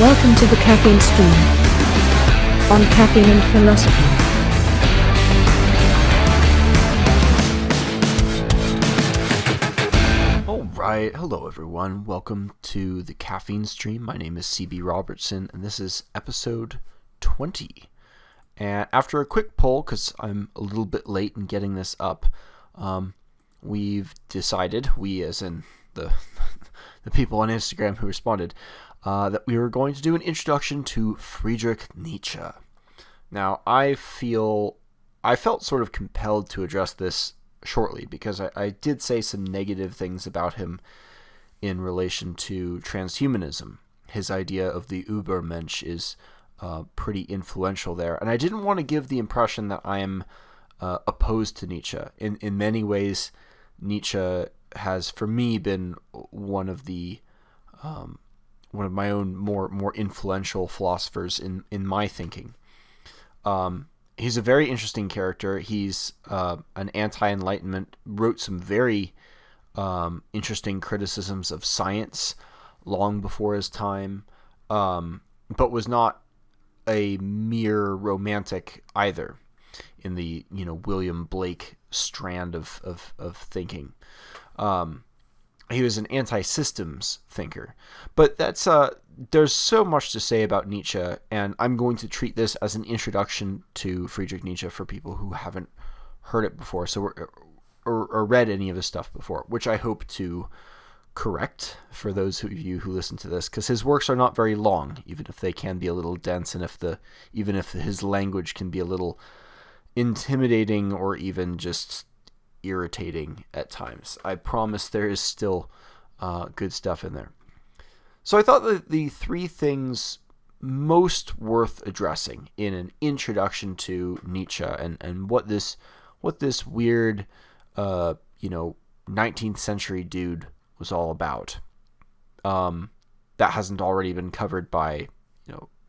Welcome to the Caffeine stream on Caffeine and Philosophy. Alright, hello everyone. Welcome to the Caffeine stream. My name is CB Robertson and this is episode 20. And after a quick poll, because I'm a little bit late in getting this up, we've decided, we as in the people on Instagram who responded, that we were going to do an introduction to Friedrich Nietzsche. Now, I felt sort of compelled to address this shortly because I did say some negative things about him in relation to transhumanism. His idea of the Übermensch is pretty influential there, and I didn't want to give the impression that I am opposed to Nietzsche. In many ways, Nietzsche has, for me, been one of my own more influential philosophers in my thinking. He's a very interesting character. He's an anti-Enlightenment, wrote some very interesting criticisms of science long before his time, but was not a mere romantic either in the William Blake strand of thinking. He was an anti-systems thinker, but that's there's so much to say about Nietzsche, and I'm going to treat this as an introduction to Friedrich Nietzsche for people who haven't heard it before, or read any of his stuff before, which I hope to correct for those of you who listen to this, because his works are not very long, even if they can be a little dense, and even if his language can be a little intimidating or even just irritating at times. I promise there is still good stuff in there. So I thought that the three things most worth addressing in an introduction to Nietzsche and what this weird 19th century dude was all about, that hasn't already been covered by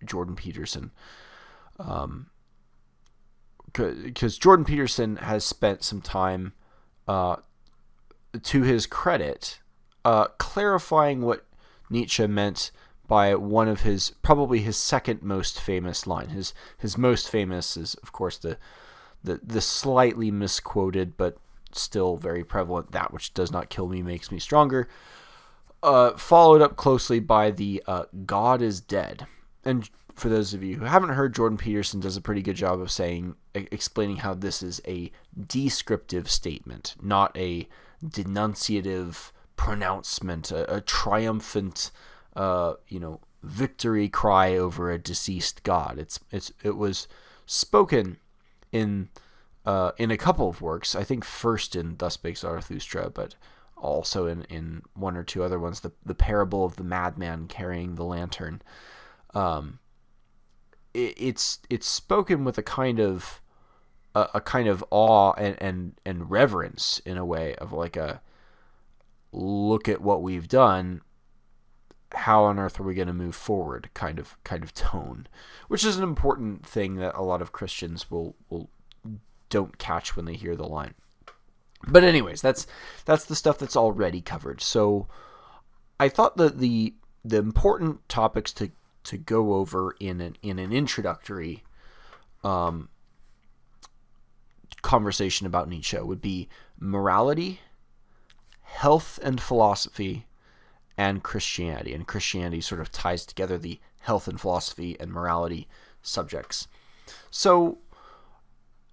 Jordan Peterson, because Jordan Peterson has spent some time, to his credit, clarifying what Nietzsche meant by one of probably his second most famous line. His most famous is, of course, the slightly misquoted but still very prevalent, "That which does not kill me makes me stronger," followed up closely by the "God is dead." And for those of you who haven't heard, Jordan Peterson does a pretty good job of explaining how this is a descriptive statement, not a denunciative pronouncement, a triumphant, victory cry over a deceased god. It was spoken in a couple of works. I think first in Thus Spake Zarathustra, but also in one or two other ones. The parable of the madman carrying the lantern. It's spoken with a kind of awe and reverence, in a way, of like a look at what we've done, how on earth are we going to move forward kind of tone, which is an important thing that a lot of Christians don't catch when they hear the line. But anyways, that's the stuff that's already covered. So I thought that the important topics to go over in an introductory conversation about Nietzsche would be morality, health and philosophy, and Christianity. And Christianity sort of ties together the health and philosophy and morality subjects. So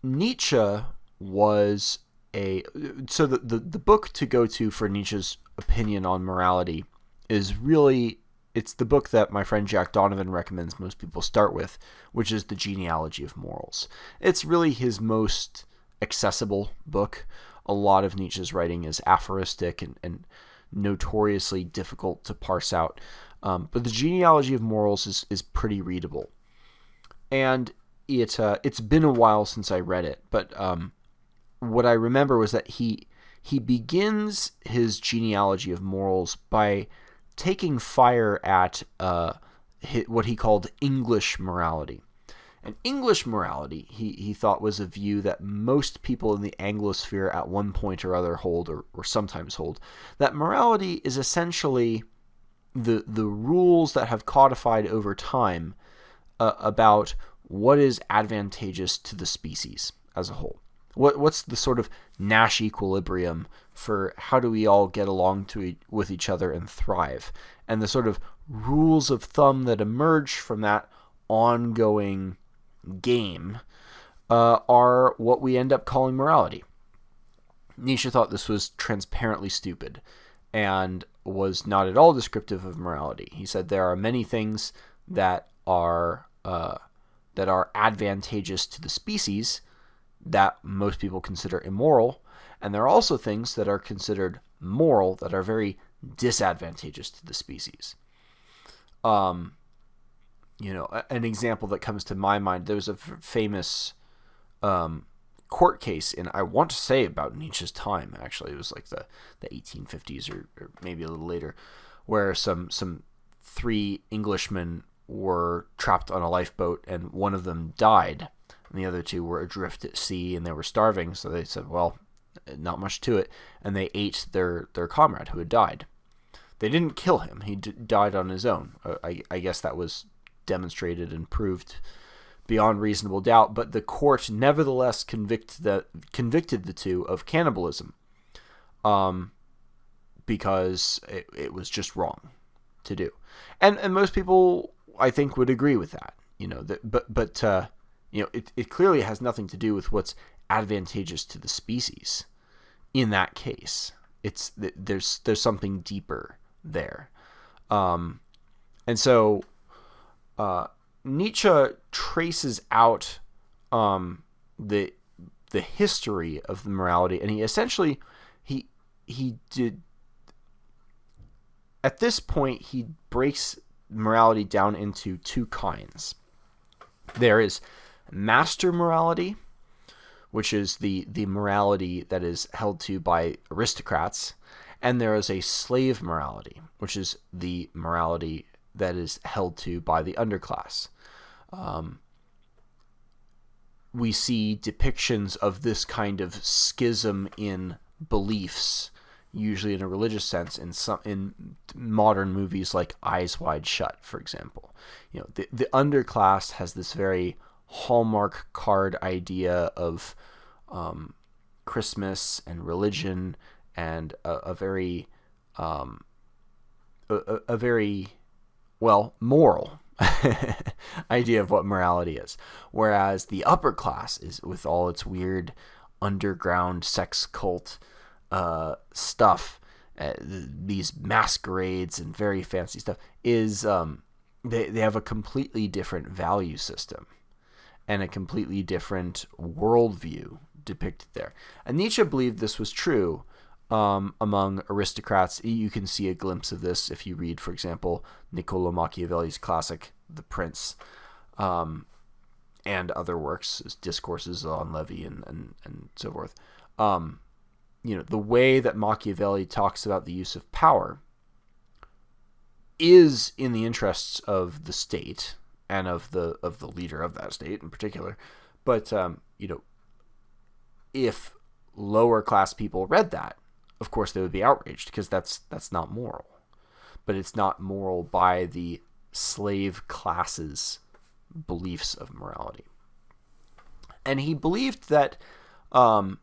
Nietzsche was the book to go to for Nietzsche's opinion on morality is really, it's the book that my friend Jack Donovan recommends most people start with, which is the Genealogy of Morals. It's really his most accessible book. A lot of Nietzsche's writing is aphoristic and notoriously difficult to parse out. But the Genealogy of Morals is pretty readable. And it's been a while since I read it, but what I remember was that he begins his Genealogy of Morals by taking fire at what he called English morality. And English morality, he thought, was a view that most people in the Anglosphere at one point or other hold, or sometimes hold, that morality is essentially the rules that have codified over time about what is advantageous to the species as a whole. What's the sort of Nash equilibrium for how do we all get along with each other and thrive? And the sort of rules of thumb that emerge from that ongoing game are what we end up calling morality. Nietzsche thought this was transparently stupid and was not at all descriptive of morality. He said there are many things that are advantageous to the species that most people consider immoral, and there are also things that are considered moral that are very disadvantageous to the species. An example that comes to my mind, there was a famous court case in, I want to say, about Nietzsche's time, actually. It was like the 1850s or maybe a little later, where some 3 Englishmen were trapped on a lifeboat, and one of them died, and the other 2 were adrift at sea, and they were starving, so they said, well, not much to it, and they ate their comrade who had died. They didn't kill him. He died on his own. I guess that was demonstrated and proved beyond reasonable doubt, but the court nevertheless convicted the 2 of cannibalism, because it was just wrong to do, and most people, I think, would agree with that. It clearly has nothing to do with what's advantageous to the species. In that case, there's something deeper there, and so Nietzsche traces out the history of the morality, and he essentially he did. At this point, he breaks morality down into 2 kinds. There is master morality, which is the morality that is held to by aristocrats, and there is a slave morality, which is the morality that is held to by the underclass. We see depictions of this kind of schism in beliefs, usually in a religious sense, in modern movies like Eyes Wide Shut, for example. The underclass has this very Hallmark card idea of Christmas and religion, and a very moral idea of what morality is. Whereas the upper class is, with all its weird underground sex cult stuff, these masquerades and very fancy stuff, is they have a completely different value system and a completely different worldview depicted there. And Nietzsche believed this was true among aristocrats. You can see a glimpse of this if you read, for example, Niccolo Machiavelli's classic The Prince, and other works, discourses on Levy and so forth. The way that Machiavelli talks about the use of power is in the interests of the state and of the leader of that state in particular. But if lower class people read that, of course they would be outraged, because that's not moral. But it's not moral by the slave class's beliefs of morality. And he believed that, and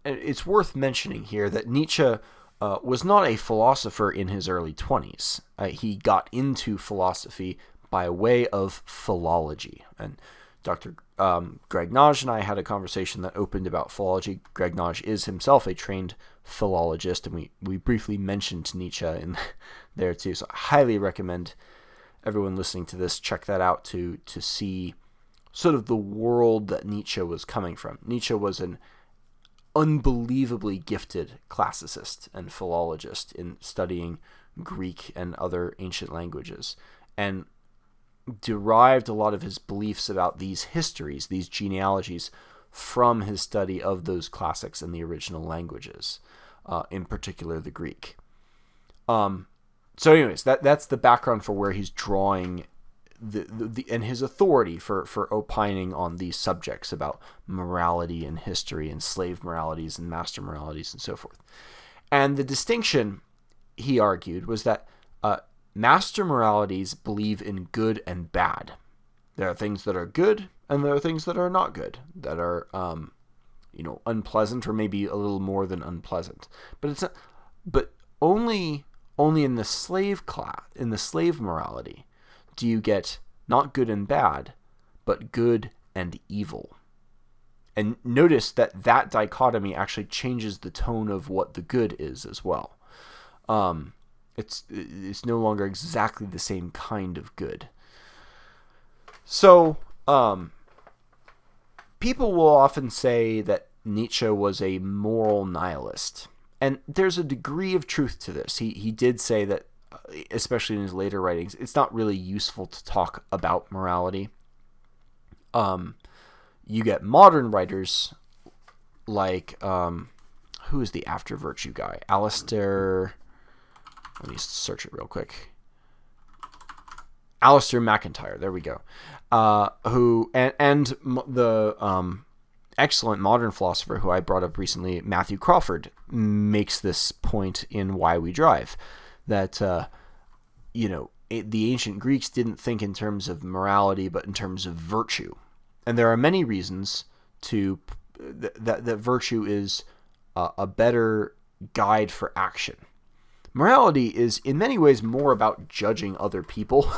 it's worth mentioning here that Nietzsche was not a philosopher in his early 20s. He got into philosophy by way of philology. And Dr. Greg Nagy and I had a conversation that opened about philology. Greg Nagy is himself a trained philologist, and we briefly mentioned Nietzsche in there too. So I highly recommend everyone listening to this check that out to see sort of the world that Nietzsche was coming from. Nietzsche was an unbelievably gifted classicist and philologist in studying Greek and other ancient languages, and derived a lot of his beliefs about these histories, these genealogies, from his study of those classics in the original languages, in particular the Greek. So anyways, that's the background for where he's drawing the and his authority for opining on these subjects about morality and history and slave moralities and master moralities and so forth. And the distinction, he argued, was that master moralities believe in good and bad. There are things that are good, and there are things that are not good, that are, unpleasant, or maybe a little more than unpleasant. But it's not, but only in the slave class, in the slave morality, do you get not good and bad, but good and evil. And notice that dichotomy actually changes the tone of what the good is as well. It's no longer exactly the same kind of good. So, people will often say that Nietzsche was a moral nihilist. And there's a degree of truth to this. He did say that, especially in his later writings, it's not really useful to talk about morality. You get modern writers like, who is the after virtue guy? Alistair, let me search it real quick. Alistair McIntyre, there we go. Who the excellent modern philosopher who I brought up recently, Matthew Crawford, makes this point in Why We Drive, that the ancient Greeks didn't think in terms of morality, but in terms of virtue. And there are many reasons that virtue is a better guide for action. Morality is in many ways more about judging other people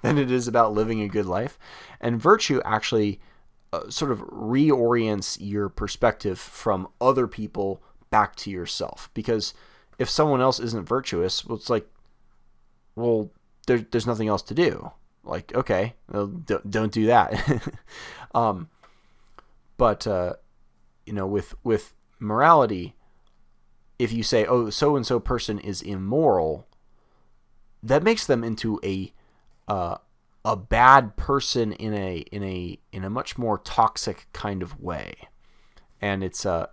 than it is about living a good life. And virtue actually sort of reorients your perspective from other people back to yourself. Because if someone else isn't virtuous, well, it's like, well, there's nothing else to do. Like, okay, well, don't do that. But with morality, if you say, oh, so and so person is immoral, that makes them into a bad person in a much more toxic kind of way. And it's a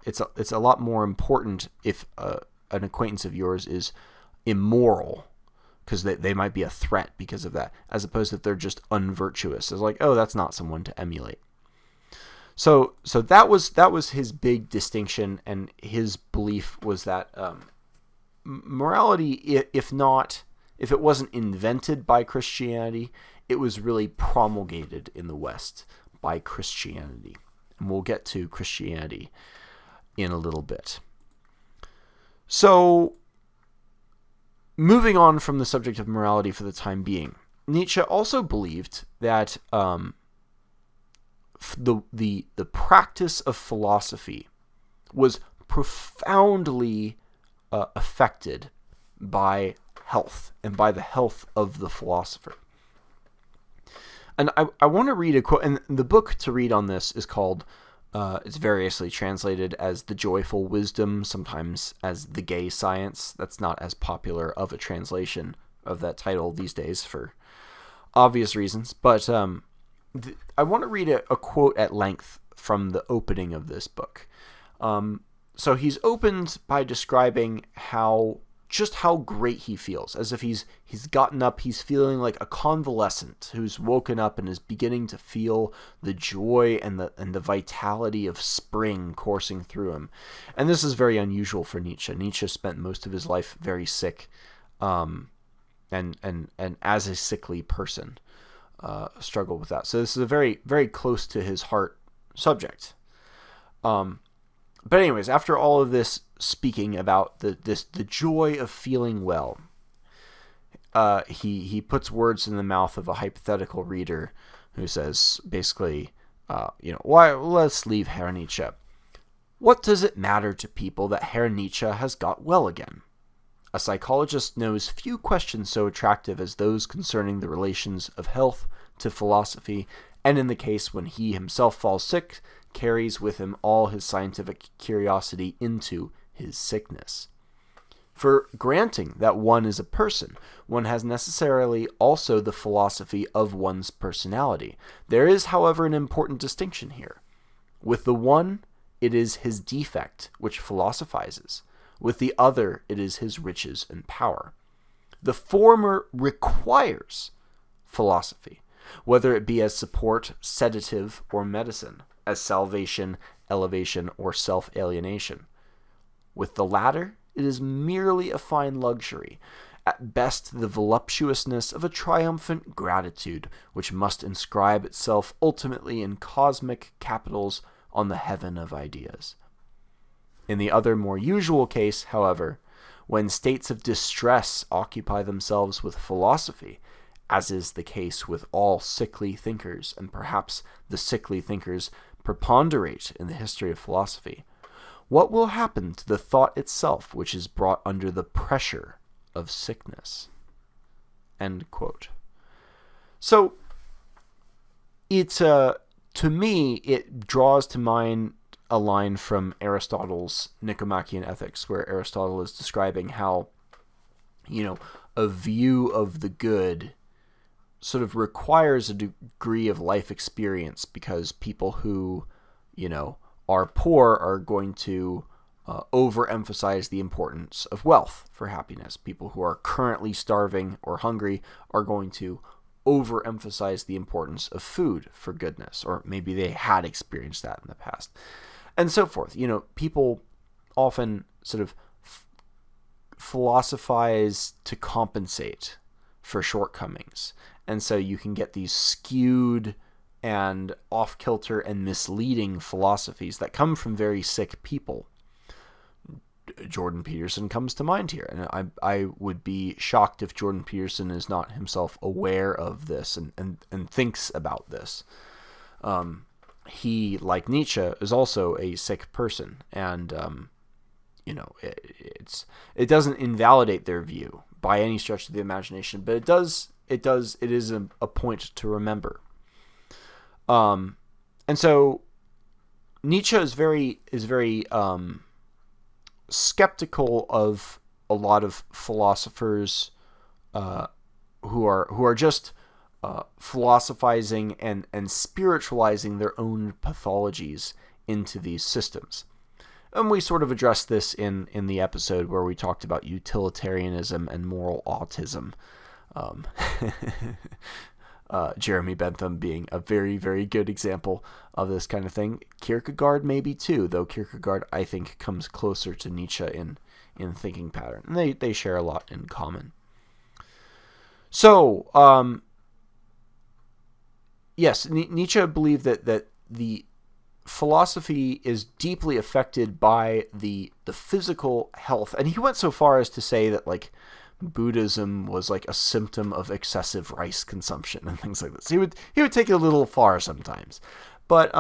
lot more important if an acquaintance of yours is immoral, because they might be a threat because of that, as opposed to if they're just unvirtuous. It's like, oh, that's not someone to emulate. So that was his big distinction, and his belief was that morality, if it wasn't invented by Christianity, it was really promulgated in the West by Christianity. And we'll get to Christianity in a little bit. So, moving on from the subject of morality for the time being, Nietzsche also believed that the practice of philosophy was profoundly affected by health and by the health of the philosopher. And I want to read a quote, and the book to read on this is called, it's variously translated as The Joyful Wisdom, sometimes as The Gay Science. That's not as popular of a translation of that title these days for obvious reasons. But I want to read a quote at length from the opening of this book. So he's opened by describing how great he feels, as if he's gotten up, he's feeling like a convalescent who's woken up and is beginning to feel the joy and the vitality of spring coursing through him. And this is very unusual for Nietzsche. Nietzsche spent most of his life very sick, and as a sickly person, struggled with that. So this is a very, very close to his heart subject. But anyways, after all of this speaking about the joy of feeling well, he puts words in the mouth of a hypothetical reader who says, basically, why? Let's leave Herr Nietzsche. What does it matter to people that Herr Nietzsche has got well again? A psychologist knows few questions so attractive as those concerning the relations of health to philosophy, and in the case when he himself falls sick, carries with him all his scientific curiosity into his sickness. For granting that one is a person, one has necessarily also the philosophy of one's personality. There is, however, an important distinction here. With the one, it is his defect which philosophizes. With the other, it is his riches and power. The former requires philosophy, whether it be as support, sedative, or medicine, as salvation, elevation, or self-alienation. With the latter, it is merely a fine luxury, at best the voluptuousness of a triumphant gratitude, which must inscribe itself ultimately in cosmic capitals on the heaven of ideas. In the other more usual case, however, when states of distress occupy themselves with philosophy, as is the case with all sickly thinkers, and perhaps the sickly thinkers preponderate in the history of philosophy, what will happen to the thought itself which is brought under the pressure of sickness? End quote. So, to me, it draws to mind a line from Aristotle's Nicomachean Ethics, where Aristotle is describing how, a view of the good sort of requires a degree of life experience, because people who, are poor are going to overemphasize the importance of wealth for happiness. People who are currently starving or hungry are going to overemphasize the importance of food for goodness, or maybe they had experienced that in the past, and so forth. People often sort of philosophize to compensate for shortcomings, and so you can get these skewed and off-kilter and misleading philosophies that come from very sick people. Jordan Peterson comes to mind here, and I would be shocked if Jordan Peterson is not himself aware of this and thinks about this. He, like Nietzsche, is also a sick person, and it doesn't invalidate their view by any stretch of the imagination, but it is a point to remember. And so Nietzsche is very skeptical of a lot of philosophers who are just philosophizing and spiritualizing their own pathologies into these systems. And we sort of addressed this in the episode where we talked about utilitarianism and moral autism. Jeremy Bentham being a very, very good example of this kind of thing. Kierkegaard maybe too, though Kierkegaard, I think, comes closer to Nietzsche in thinking pattern. And they share a lot in common. So, yes, Nietzsche believed that the philosophy is deeply affected by the physical health. And he went so far as to say that, Buddhism was like a symptom of excessive rice consumption and things like this. He would take it a little far sometimes, but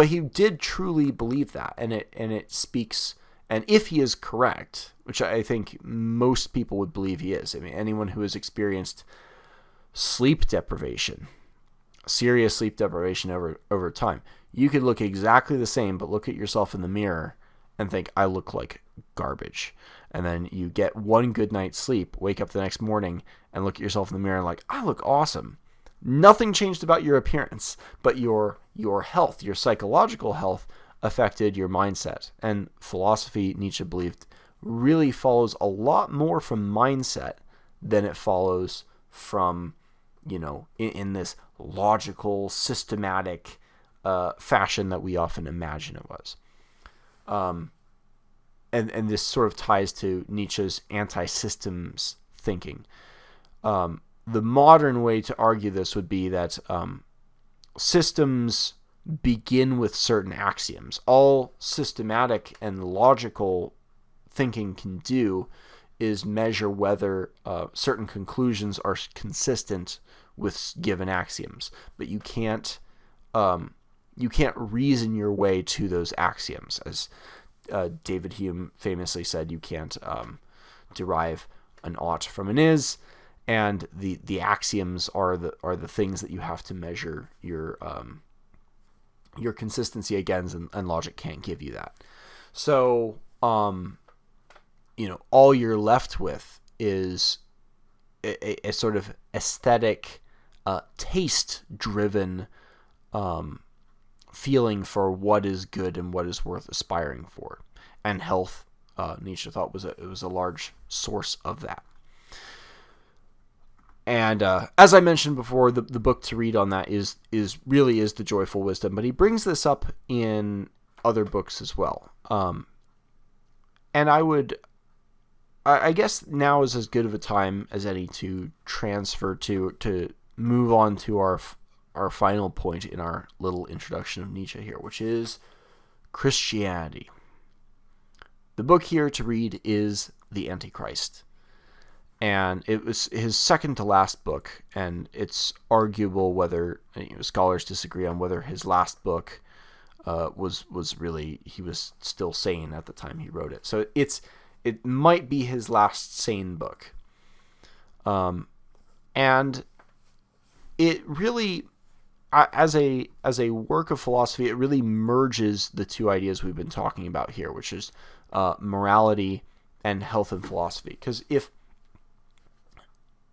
he did truly believe that, and it speaks. And if he is correct, which I think most people would believe he is, I mean, anyone who has experienced sleep deprivation, serious sleep deprivation over time, you could look exactly the same, but look at yourself in the mirror and think, I look like garbage. And then you get one good night's sleep, wake up the next morning, and look at yourself in the mirror and I look awesome. Nothing changed about your appearance, but your health, your psychological health, affected your mindset. And philosophy, Nietzsche believed, really follows a lot more from mindset than it follows from, in this logical, systematic fashion that we often imagine it was. And this sort of ties to Nietzsche's anti-systems thinking. The modern way to argue this would be that systems begin with certain axioms. All systematic and logical thinking can do is measure whether certain conclusions are consistent with given axioms. But you can't reason your way to those axioms, as David Hume famously said. You can't derive an ought from an is, and the axioms are the things that you have to measure your consistency against, and logic can't give you that. So all you're left with is a sort of aesthetic, taste-driven feeling for what is good and what is worth aspiring for. And health, Nietzsche thought was a large source of that. And as I mentioned before, the book to read on that is The Joyful Wisdom, but he brings this up in other books as well. And I would I guess now is as good of a time as any to transfer to move on to our final point in our little introduction of Nietzsche here, which is Christianity. The book here to read is The Antichrist. And it was his second to last book, and it's arguable whether, scholars disagree on whether his last book was really, he was still sane at the time he wrote it. So it might be his last sane book. And it really, as a work of philosophy, it really merges the two ideas we've been talking about here, which is morality and health and philosophy. Because if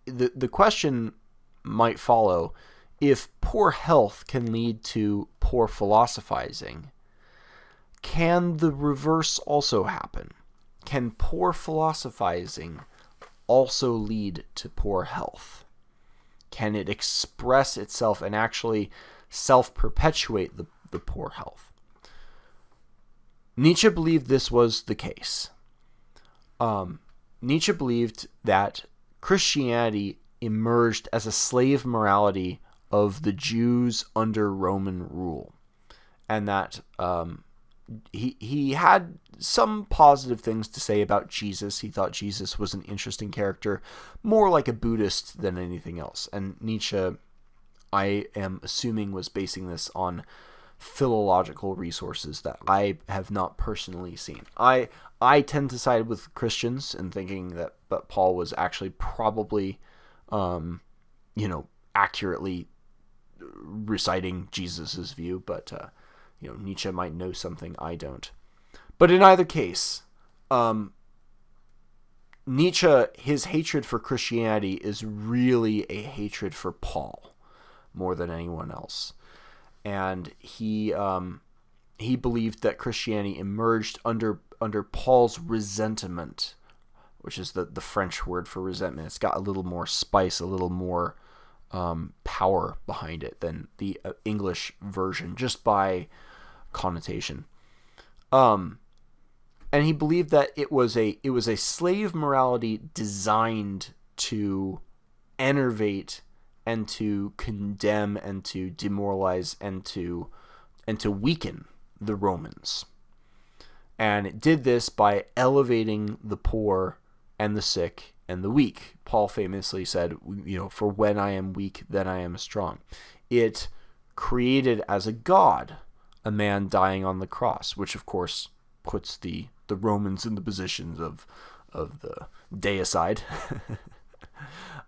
the question might follow, if poor health can lead to poor philosophizing, can the reverse also happen? Can poor philosophizing also lead to poor health? Can it express itself and actually self-perpetuate the poor health? Nietzsche believed this was the case. Nietzsche believed that Christianity emerged as a slave morality of the Jews under Roman rule, and that he had some positive things to say about Jesus. He thought Jesus was an interesting character, more like a Buddhist than anything else. And Nietzsche, I am assuming, was basing this on philological resources that I have not personally seen. I tend to side with Christians in thinking that Paul was actually probably, accurately reciting Jesus's view, but Nietzsche might know something I don't. But in either case, Nietzsche, his hatred for Christianity is really a hatred for Paul more than anyone else. And he believed that Christianity emerged under Paul's resentment, which is the French word for resentment. It's got a little more spice, a little more power behind it than the English version, just by connotation. And he believed that it was a slave morality designed to enervate and to condemn and to demoralize and to weaken the Romans. And it did this by elevating the poor and the sick and the weak. Paul famously said, for when I am weak, then I am strong. It created as a god a man dying on the cross, which of course puts the Romans in the positions of the deicide,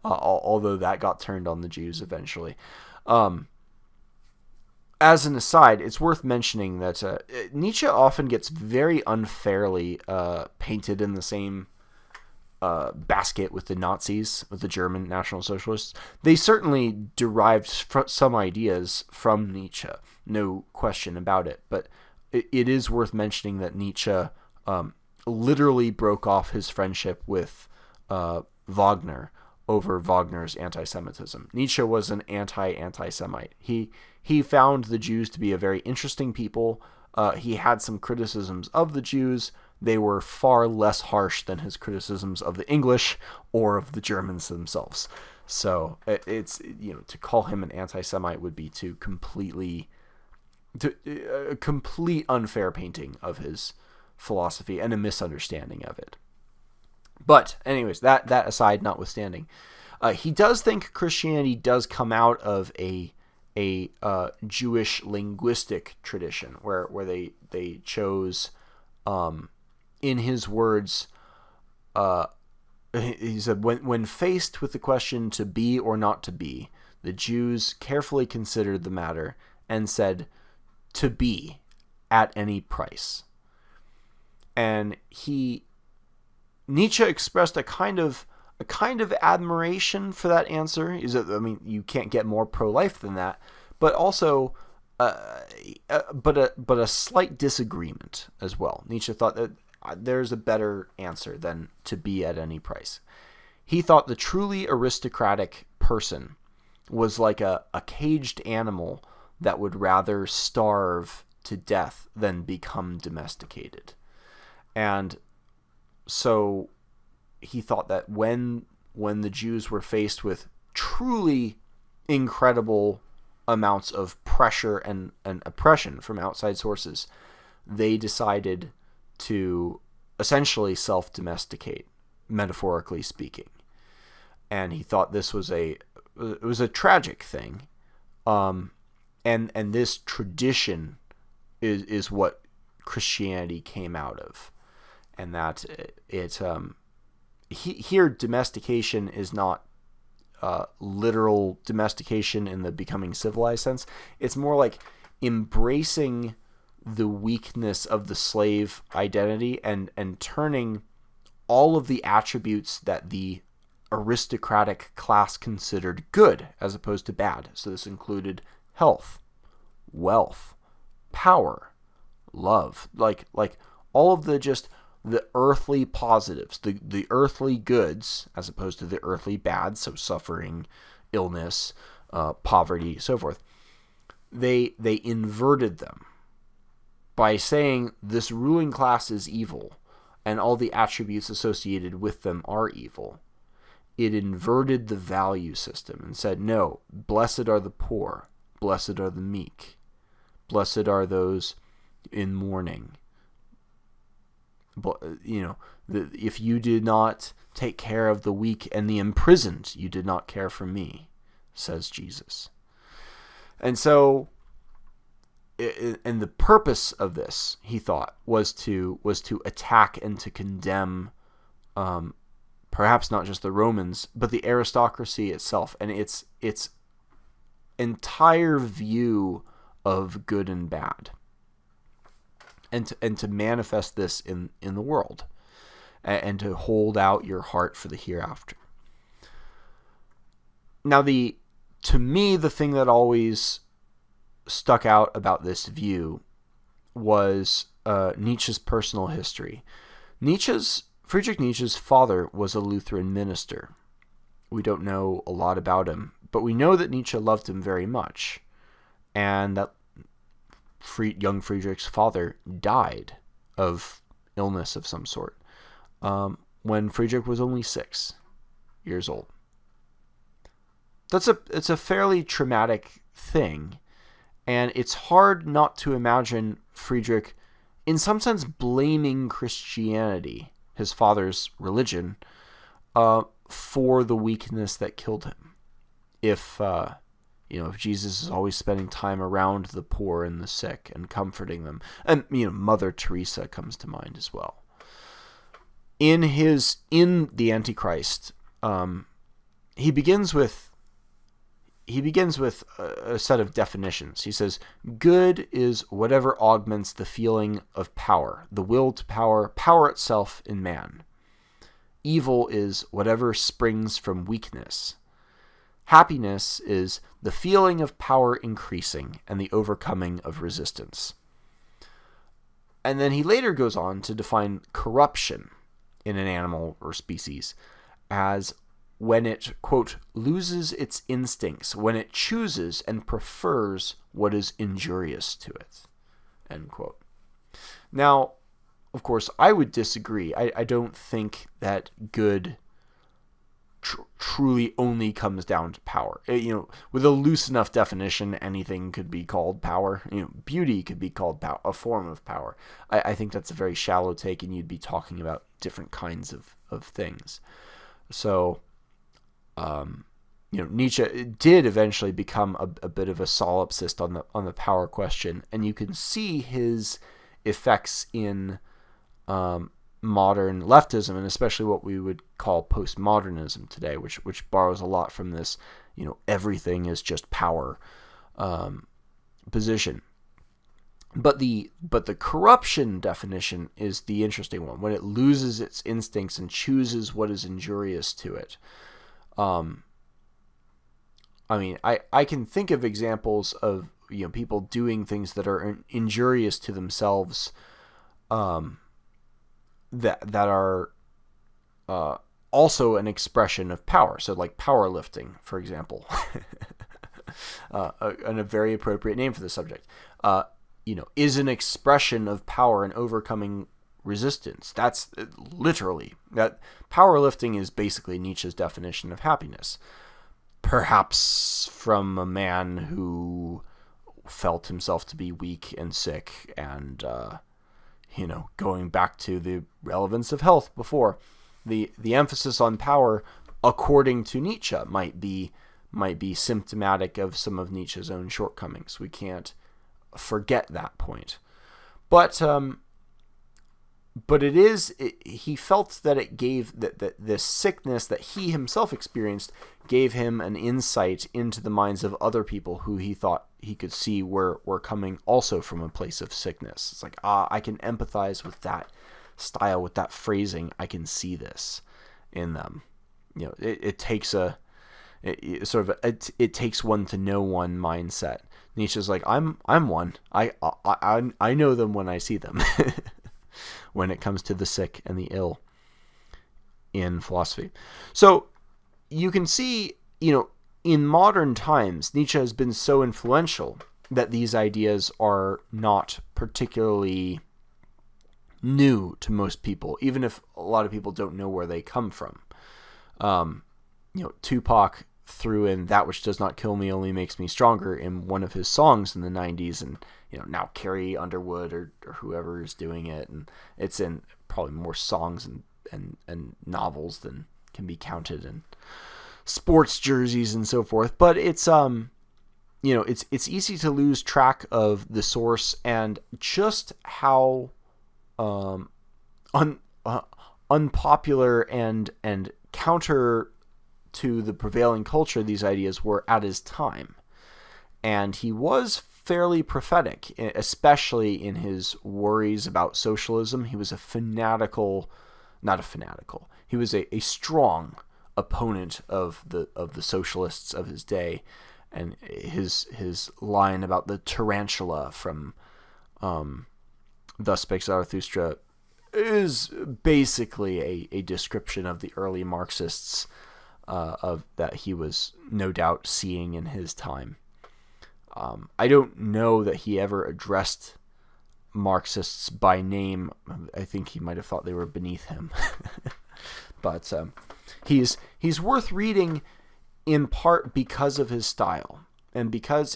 although that got turned on the Jews eventually. As an aside, it's worth mentioning that Nietzsche often gets very unfairly painted in the same basket with the Nazis, with the German National Socialists. They certainly derived some ideas from Nietzsche, no question about it, but it is worth mentioning that Nietzsche literally broke off his friendship with Wagner over Wagner's anti-Semitism. Nietzsche was an anti-Semite. He found the Jews to be a very interesting people. He had some criticisms of the Jews. They were far less harsh than his criticisms of the English or of the Germans themselves. So it's, to call him an anti-Semite would be a complete unfair painting of his philosophy and a misunderstanding of it. But anyways, that aside notwithstanding, he does think Christianity does come out of a Jewish linguistic tradition where they chose, in his words, he said, when faced with the question to be or not to be, the Jews carefully considered the matter and said, to be at any price. And Nietzsche expressed a kind of admiration for that answer. You can't get more pro-life than that, but also, but a slight disagreement as well. Nietzsche thought that there's a better answer than to be at any price. He thought the truly aristocratic person was like a caged animal that would rather starve to death than become domesticated. And so he thought that when the Jews were faced with truly incredible amounts of pressure and oppression from outside sources, they decided to essentially self-domesticate, metaphorically speaking. And he thought this was a tragic thing. And this tradition is what Christianity came out of. And that here domestication is not literal domestication in the becoming civilized sense. It's more like embracing the weakness of the slave identity and turning all of the attributes that the aristocratic class considered good as opposed to bad. So this included health, wealth, power, love, like all of the earthly positives, the earthly goods as opposed to the earthly bad, so suffering, illness, poverty, so forth. They inverted them by saying this ruling class is evil and all the attributes associated with them are evil. It inverted the value system and said, no, blessed are the poor, blessed are the meek, blessed are those in mourning. If you did not take care of the weak and the imprisoned, you did not care for me, says Jesus. And so, and the purpose of this, he thought, was to attack and to condemn, perhaps not just the Romans, but the aristocracy itself and its entire view of good and bad. And to manifest this in the world, and to hold out your heart for the hereafter. Now, to me, the thing that always stuck out about this view was Nietzsche's personal history. Friedrich Nietzsche's father was a Lutheran minister. We don't know a lot about him, but we know that Nietzsche loved him very much, and that young Friedrich's father died of illness of some sort when Friedrich was only 6 years old. It's a fairly traumatic thing, and it's hard not to imagine Friedrich, in some sense, blaming Christianity, his father's religion, for the weakness that killed him. If Jesus is always spending time around the poor and the sick and comforting them. And, Mother Teresa comes to mind as well. In the Antichrist, he begins with a set of definitions. He says, good is whatever augments the feeling of power, the will to power, power itself in man. Evil is whatever springs from weakness. Happiness is the feeling of power increasing and the overcoming of resistance. And then he later goes on to define corruption in an animal or species as when it, quote, loses its instincts, when it chooses and prefers what is injurious to it, end quote. Now, of course, I would disagree. I don't think that good truly only comes down to power. With a loose enough definition, anything could be called power. Beauty could be called a form of power. I think that's a very shallow take, and you'd be talking about different kinds of things. So, Nietzsche did eventually become a bit of a solipsist on the power question, and you can see his effects in modern leftism, and especially what we would call postmodernism today, which borrows a lot from this, everything is just power position. But the corruption definition is the interesting one, when it loses its instincts and chooses what is injurious to it. I can think of examples of people doing things that are injurious to themselves, that are also an expression of power. So like powerlifting, for example, and a very appropriate name for the subject, is an expression of power and overcoming resistance. That's literally, that powerlifting is basically Nietzsche's definition of happiness. Perhaps from a man who felt himself to be weak and sick, and going back to the relevance of health before, the emphasis on power, according to Nietzsche, might be symptomatic of some of Nietzsche's own shortcomings. We can't forget that point. But he felt that it gave that this sickness that he himself experienced gave him an insight into the minds of other people who he thought he could see were coming also from a place of sickness. It's like, I can empathize with that style, with that phrasing. I can see this in them. It takes it takes one to know one mindset. Nietzsche's like, I'm one. I know them when I see them. When it comes to the sick and the ill in philosophy. So you can see, in modern times, Nietzsche has been so influential that these ideas are not particularly new to most people, even if a lot of people don't know where they come from. Tupac threw in "That which does not kill me only makes me stronger" in one of his songs in the 90s, and now Carrie Underwood or whoever is doing it, and it's in probably more songs and novels than can be counted, and sports jerseys and so forth. But it's it's easy to lose track of the source and just how unpopular and counter to the prevailing culture these ideas were at his time. And he was fairly prophetic, especially in his worries about socialism. He was he was a strong opponent of the socialists of his day. And his line about the tarantula from Thus Spake Zarathustra is basically a description of the early Marxists of that he was no doubt seeing in his time. I don't know that he ever addressed Marxists by name. I think he might have thought they were beneath him. But he's worth reading in part because of his style and because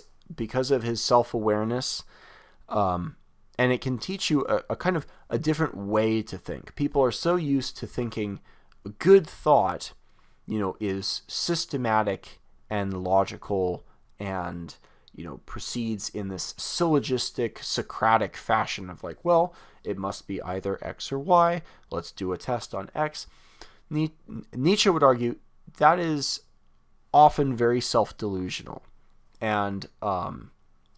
of his self-awareness. And it can teach you a kind of a different way to think. People are so used to thinking good thought, is systematic and logical and, proceeds in this syllogistic, Socratic fashion of like, well, it must be either X or Y. Let's do a test on X. Nietzsche would argue that is often very self-delusional, and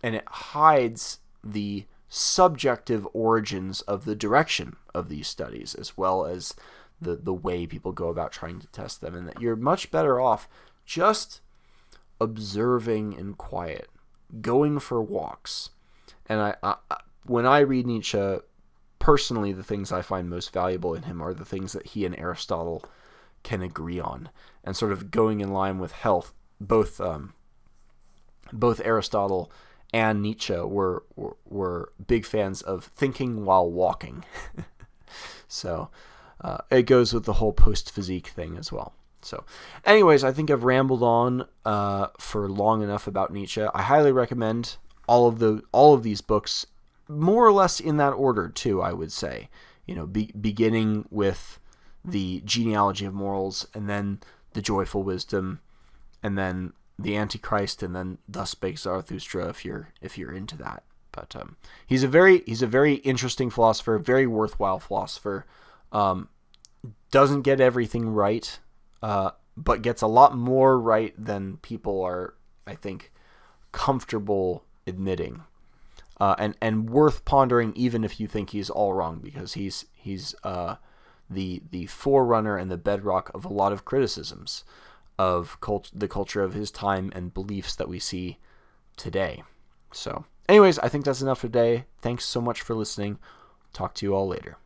it hides the subjective origins of the direction of these studies, as well as the way people go about trying to test them, and that you're much better off just observing in quiet, going for walks. And I when I read Nietzsche, personally, the things I find most valuable in him are the things that he and Aristotle can agree on, and sort of going in line with health. Both Aristotle and Nietzsche were big fans of thinking while walking. So it goes with the whole post-physique thing as well. So anyways, I think I've rambled on for long enough about Nietzsche. I highly recommend all of these books, more or less in that order too, I would say. Beginning with the Genealogy of Morals, and then the Joyful Wisdom, and then the Antichrist, and then Thus Spake Zarathustra if you're into that. But he's a very interesting philosopher, very worthwhile philosopher. Doesn't get everything right, but gets a lot more right than people are, I think, comfortable admitting. And worth pondering, even if you think he's all wrong, because he's the forerunner and the bedrock of a lot of criticisms of the culture of his time and beliefs that we see today. So anyways, I think that's enough for today. Thanks so much for listening. Talk to you all later.